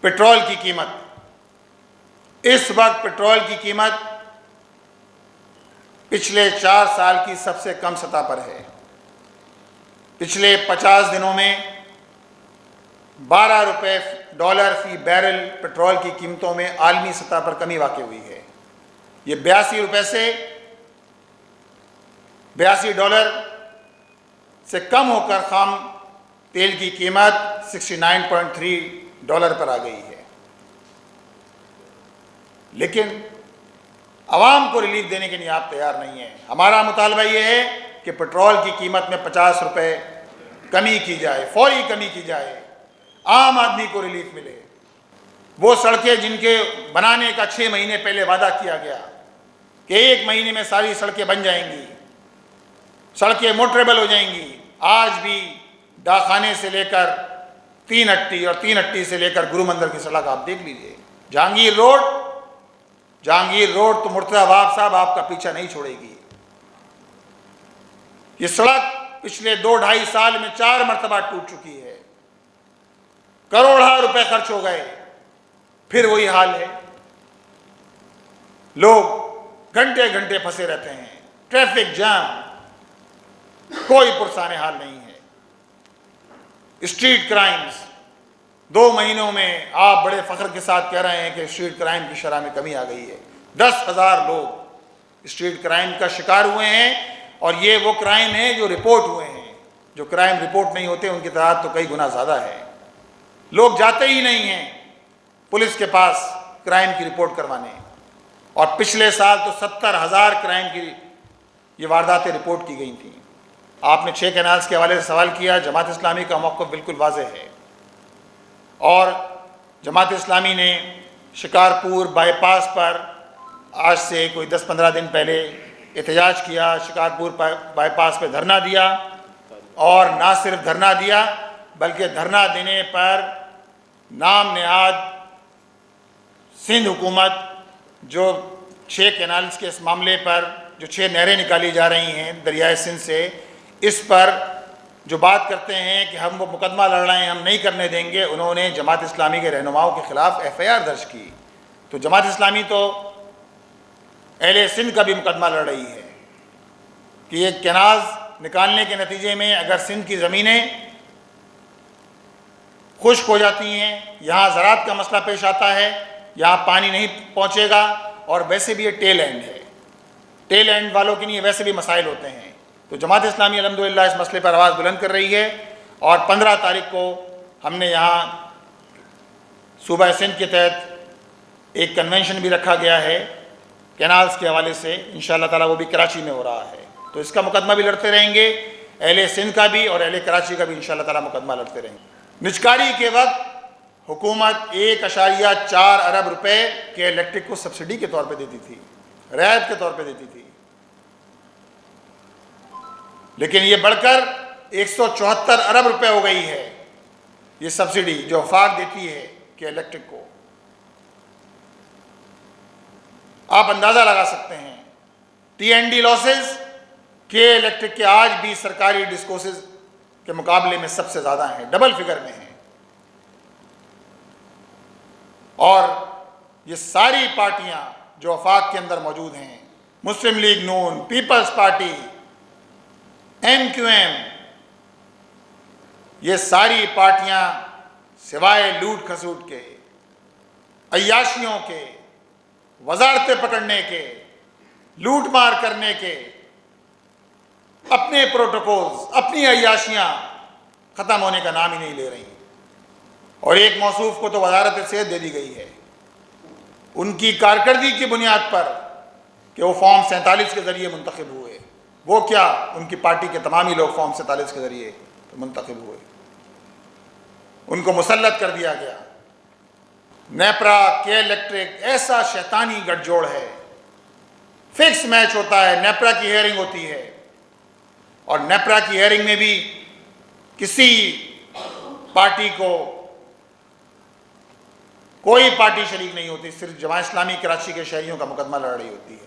Petrol की कीमत, इस वक्त पेट्रोल की कीमत पिछले 4 साल की सबसे कम सतह पर है। पिछले 50 दिनों में $12 फी बैरल पेट्रोल की कीमतों में आलमी सतह पर कमी वाक़ हुई है। ये $82 से $82 से कम होकर खाम तेल की कीमत $69.3 पर आ गई है। लेकिन आवाम को रिलीफ देने के लिए आप तैयार नहीं हैं। हमारा मुतालबा ये है कि पेट्रोल की कीमत में ₹50 कमी की जाए, फौरी कमी की जाए, आम आदमी को रिलीफ मिले। वो सड़कें जिनके बनाने का 6 महीने पहले वादा किया गया कि 1 महीने में सारी सड़कें बन जाएंगी, सड़कें मोटरेबल हो जाएंगी, आज भी डाखाने से लेकर 3 हट्टी और 3 हट्टी से लेकर गुरु मंदिर की सड़क आप देख लीजिए। जहांगीर रोड तो मुर्तज़ा वहाब साहब आपका पीछा नहीं छोड़ेगी। ये सड़क पिछले 2-2.5 साल में 4 मरतबा टूट चुकी है, करोड़ों रुपए खर्च हो गए, फिर वही हाल है। लोग घंटे घंटे फंसे रहते हैं, ट्रैफिक जाम, कोई पुरसाने हाल नहीं है। स्ट्रीट क्राइम्स 2 महीनों में आप बड़े फख्र के साथ कह रहे हैं कि स्ट्रीट क्राइम की शरह में कमी आ गई है। 10,000 लोग स्ट्रीट क्राइम का शिकार हुए हैं, और ये वो क्राइम है जो रिपोर्ट हुए हैं। जो क्राइम रिपोर्ट नहीं होते उनकी तादाद तो कई गुना ज़्यादा है। लोग जाते ही नहीं हैं पुलिस के पास क्राइम की रिपोर्ट करवाने, और पिछले साल तो 70,000 क्राइम की ये वारदातें रिपोर्ट की गई थी। आपने 6 कैनाल्स के हवाले से सवाल किया। जमात इस्लामी का मौक़िफ़ बिल्कुल वाज़ेह है, और जमात इस्लामी ने शिकारपुर बाईपास पर आज से कोई 10-15 दिन पहले एहतजाज किया, शिकारपुर बाईपास पे धरना दिया, और ना सिर्फ धरना दिया बल्कि धरना देने पर नाम नहाद सिंध हुकूमत जो 6 कैनाल्स के इस मामले पर जो 6 नहरें निकाली जा रही हैं दरियाए सिंध से, इस पर जो बात करते हैं कि हम वो मुकदमा लड़ रहे हैं, हम नहीं करने देंगे, उन्होंने जमात इस्लामी के रहनुमाओं के ख़िलाफ़ FIR दर्ज की। तो जमात इस्लामी तो अहले सिंध का भी मुकदमा लड़ रही है कि ये कैनाल्स निकालने के नतीजे में अगर सिंध की ज़मीनें खुश्क हो जाती हैं, यहाँ ज़राअत का मसला पेश आता है, यहाँ पानी नहीं पहुँचेगा, और वैसे भी ये टेल एंड है, टेल एंड वालों के लिए वैसे भी मसाइल होते हैं। तो जमात इस्लामी अल्हम्दुलिल्लाह इस मसले पर आवाज़ बुलंद कर रही है, और 15 तारीख को हमने यहाँ सूबा सिंध के तहत एक कन्वेंशन भी रखा गया है कैनाल्स के हवाले से। इंशाअल्लाह ताला वो भी कराची में हो रहा है, तो इसका मुकदमा भी लड़ते रहेंगे, अहले सिंध का भी और अहले कराची का भी इंशाअल्लाह ताला मुकदमा लड़ते रहेंगे। निजकारी के वक्त हुकूमत 1.4 अरब रुपए के इलेक्ट्रिक को सब्सिडी के तौर पे देती थी, रियायत के तौर पे देती थी, लेकिन ये बढ़कर 174 अरब रुपए हो गई है ये सब्सिडी जो वफाक देती है कि इलेक्ट्रिक को। आप अंदाज़ा लगा सकते हैं TND लॉसेस के इलेक्ट्रिक के आज भी सरकारी डिस्कोसेस के मुकाबले में सबसे ज़्यादा हैं, डबल फिगर में हैं। और ये सारी पार्टियां जो वफाक के अंदर मौजूद हैं, मुस्लिम लीग नून, पीपल्स पार्टी, MQM, ये सारी पार्टियां सिवाय लूट खसूट के, अय्याशियों के, वजारतें पकड़ने के, लूट मार करने के, अपने प्रोटोकॉल्स, अपनी अय्याशियां ख़त्म होने का नाम ही नहीं ले रही। और एक मौसूफ को तो वजारत सेहत दे दी गई है उनकी कारकर्दगी की बुनियाद पर कि वो फॉर्म 47 के ज़रिए मुंतखब हुए। वो क्या, उनकी पार्टी के तमाम ही लोग फॉर्म 47 के ज़रिए तो मुंतखब हुए, उनको मुसल्लत कर दिया गया। नेपरा के इलेक्ट्रिक ऐसा शैतानी गठजोड़ है, फिक्स मैच होता है, नेपरा की हेयरिंग होती है, और नेपरा की हेयरिंग में भी किसी पार्टी को कोई पार्टी शरीक नहीं होती, सिर्फ जमात इस्लामी कराची के शहरियों का मुकदमा लड़ रही होती है।